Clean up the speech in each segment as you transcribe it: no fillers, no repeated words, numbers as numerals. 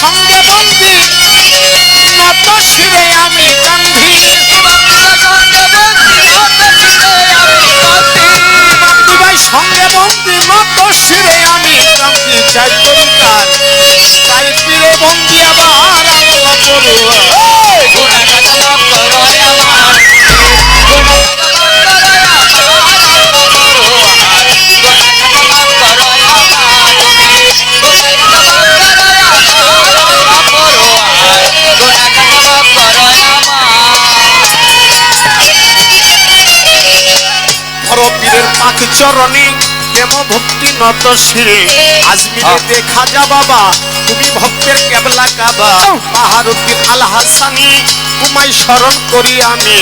সঙ্গে বন্দি নত শিরে আমি কান্ধি বন্ধু ভাই সঙ্গে বন্দি নত শিরে আমি কান্ধি চাই কবিতার চাই পীরে বন্দি আবার আল্লাহ পীরের পাক চরণে প্রেম ভক্তি নত শিরে আজমিরে দেখা যা বাবা তুমি ভক্তের কেবলা কাবা বাহারুদ্দিন আল হাসানি তোমায় স্মরণ করি আমি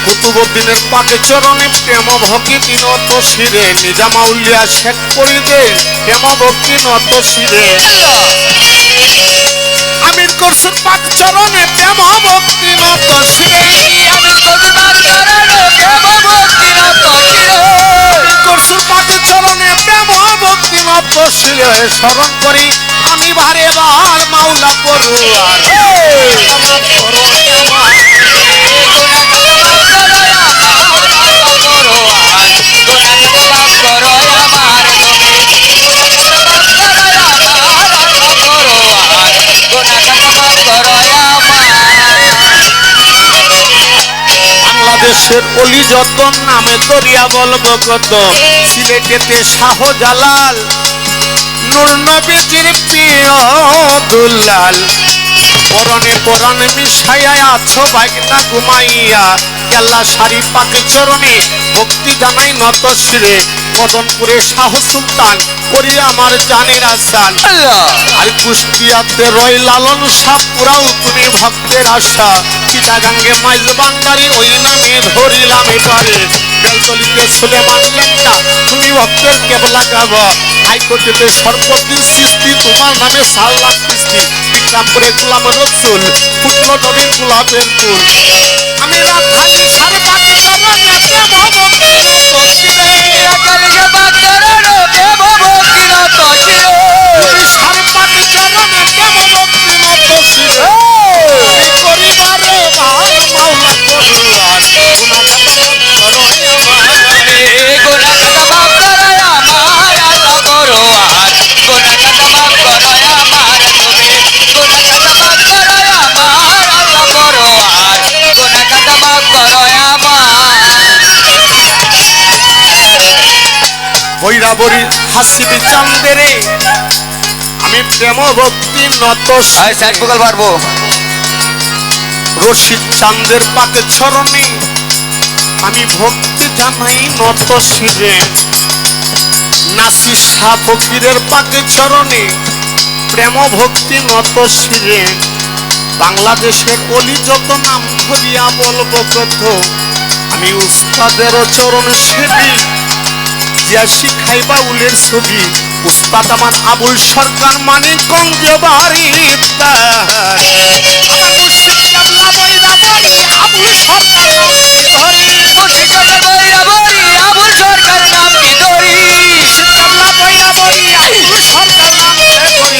কুতুবউদ্দিনের পাক চরণে প্রেম ভক্তি নত শিরে নিজামাউলিয়া শেখ ফরিদের প্রেম ভক্তি নত শিরে আমির করছুর পাক চরণে প্রেম ভক্তি নত শিরে আমির করছুর পাক চরণে প্রেম ভক্তি নত শিরে আমির করছুর পাক চরণে প্রেম ভক্তি নত শিরে স্মরণ করি আমি বারে বার মাওলা পড়ুয়ার বাংলাদেশের অলি যত নামে দরিয়া বলব কত সিলেটেতে শাহজালাল নূর নবীজির প্রিয় দুলাল পরনে পরনে মিশাইয়া আছো বাইকটা ঘুমাইয়া কেল্লা শাড়ি পাক চরণে ভক্তি জানাই নত শিরে মদনপুরে শাহ সুলতান করি আমার জানের আসান আর কুষ্টিয়াতে রয় লালন শাহ পুরাও তুমি ভক্তের আশা চিটাগাঙ্গে মাইজ বান্ডারি ওই নামে ধরিলাম এবারে বেলতলিতে সুলেমান লেঙ্কা তুমি ভক্তের কেবলা কাবা হাইকোর্টেতে সর্বদিন সৃষ্টি তোমার নামে সাল্লাম কিস্তি বিক্রামপুরে গোলাম রসুল ফুটলো নবীর গোলাপের ফুল আমি রাধালি সারে পাক চরণে প্রেম ভক্তি নত শিরে কালকে পাক চরণে প্রেম ভক্তি নত শিরে তুমি সারে পাক চরণে প্রেম ভক্তি নত শিরে আমি করি বারে বার মাওলা পড়ুয়ার গুনাহ করো আমারে গুনাহ মাফ করো আমার আল্লাহ পড়ুয়ার গুনাহ মাফ করো আমার তুমি গুনাহ মাফ করো আমার আল্লাহ পড়ুয়ার গুনাহ মাফ করো আমার বৈরাবরী হাসিবি চান্দেরে আমি প্রেম ভক্তি নত শিরে পারবো রশিদ চাঁদের পাক চরণে আমি ভক্তি জানাই নত শিরে নাসির শাহ ফকিরের পাক চরণে প্রেম ভক্তি নত শিরে বাংলাদেশের অলি যত নাম ধরিয়া বলবো কত আমি উস্তাদের চরণ সেবি জিয়া শিখাইবা উলের ছবি উস্তাদ আমার আবুল সরকার মানিকগঞ্জ বাড়ি আমার মুর্শিদ কেবলা বৈরাবরী আবুল সরকার নাম কি ধরি মুর্শিদ কেবলা বৈরাবরী আবুল সরকার নাম কি ধরি মুর্শিদ কেবলা বৈরাবরী আবুল সরকার নাম কি ধরি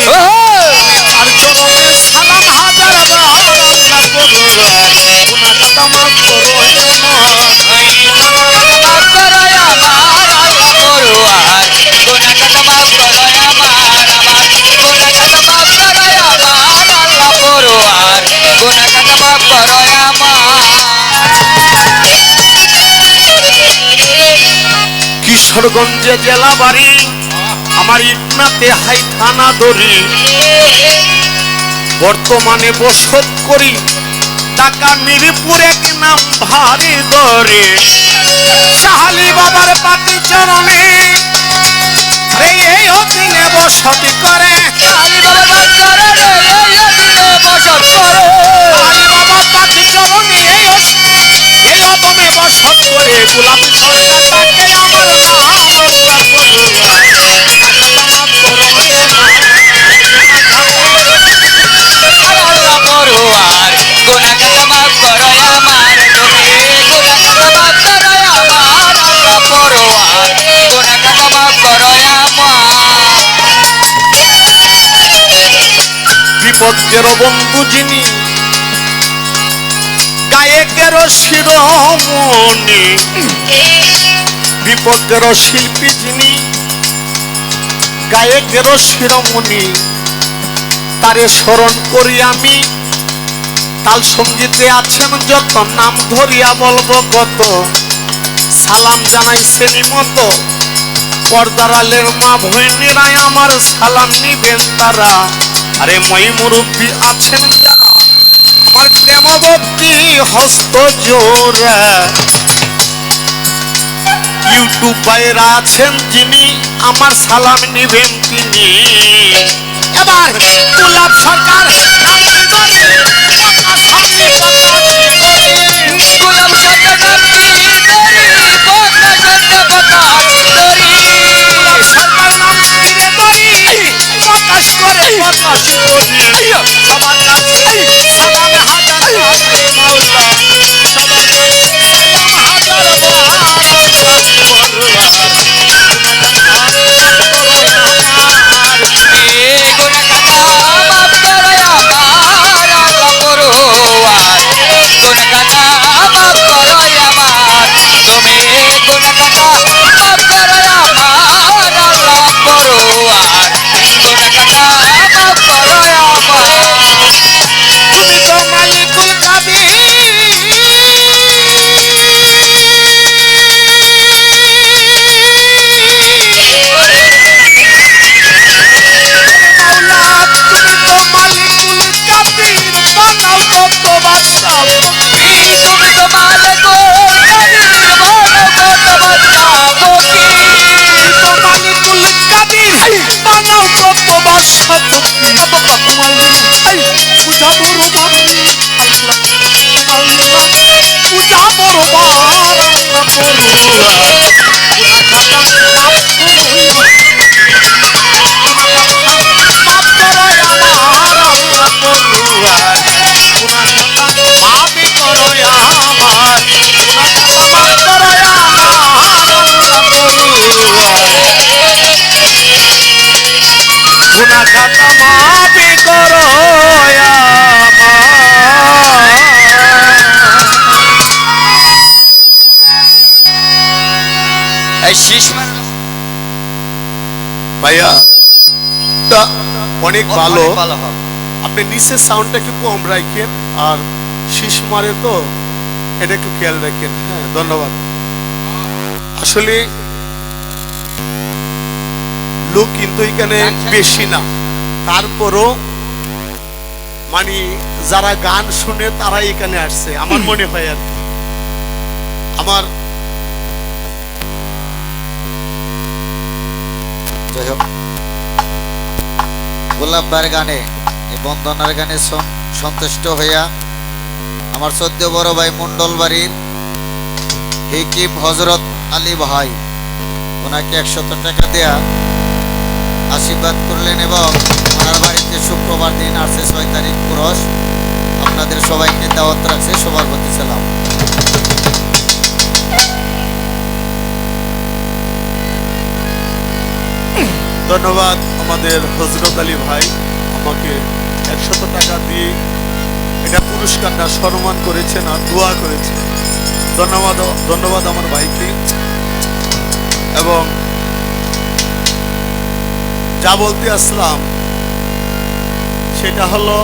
তার চরণে সালাম হাজার বার আল্লাহ পড়ুয়ার গুনাহ কাটা মাফ করো আমার মাফ করো আমার আল্লাহ পড়ুয়ার গুনাহ কাটা মাফ করো আমার গুনাহ কাটা মাফ করো আমার আল্লাহ পড়ুয়ার গুনাহ কাটা মাফ করো আমার কিশোরগঞ্জে জেলা বাড়ি আমার ইটনাতে হাই থানা দড়ি বর্তমানে বসত করি ঢাকা মিরপুর এক নাম ভারী দরে শাহালি বাবার পাটি চরণে এই অধীনে বসতি করে শাহালি বাবার চরণে এই অধীনে বসত করে শাহালি বাবার পাটি চরণে এই অধমে বসত করে গোলাম সরকার তাকে আমার নাম আল্লাহ পড়ুয়ার মাফ করো আল্লাহ পড়ুয়ার গুনাহ কাটা মাফ করো আমার তুমি গুনাহ কাটা মাফ করো আমার আল্লাহ পড়ুয়ার গুনাহ কাটা মাফ করো আমার বিপক্ষের বন্ধু যিনি, গায়কের শিরোমণি, বিপক্ষের শিল্পী যিনি, গায়কের শিরোমণি, তারে স্মরণ করি আমি। তাল সঙ্গীতে আছেন যত, নাম ধরিয়া বলবো কত। সালাম জানাইছেন মতো, পর্দার আলের মা ভৈনীরাই আমার সালাম নিবেন তারা। আরে মই মুরব্বী আছেন যারা, আমার প্রেমবতী হস্ত জোড়া। ইউটিউব বাইরা আছেন যিনি, আমার সালাম নিবেন তিনি। এবার গোলাপ সরকার সবার কাছে সালাম হাজার মাওলা, সবাইকে সালাম হাজার তুমি তো মালিকুল কাবির, বানাও কত বাদশা ফকির। তুমি তো মালিকুল কাবির, বানাও কত বাদশা ফকির। তোমার পূজা বড় পূজা বড় গুনা খাতা মাফি করো ভাইয়া। অনেক ভালো, আপনি নিচের সাউন্ডটা একটু কম রাখেন, আর শীষ মারে তো এটা একটু খেয়াল রাখেন। হ্যাঁ, ধন্যবাদ। আসলে লোক কিন্তু এখানে বেশি না, তারপরও মানে যারা গান শুনে তারা এখানে আসছে আমার মনে হয় আর কি। আমার যাই হোক, গোলাপ ভাইয়ের গানে, এই বন্দনার গানে সন্তুষ্ট হইয়া আমার সদ্য বড় ভাই মন্ডল বাড়ির হিকিম হজরত আলী ভাই, ওনাকে 100 টাকা দেয়া আশীর্বাদ করলেন, এবং ওনার বাড়িতে শুক্রবার দিন আসছে 6 তারিখ পুরস। আপনাদের সবাইকে দাওয়াত রাখছে, সবার প্রতি সালাম। ধন্যবাদ আমাদের হজরত আলী ভাই, আমাকে 100 টাকা দিয়ে এটা পুরস্কারটা সম্মান করেছেন আর দোয়া করেছেন। ধন্যবাদ, ধন্যবাদ আমার ভাইকে। এবং যা বলতে আসলাম সেটা হলো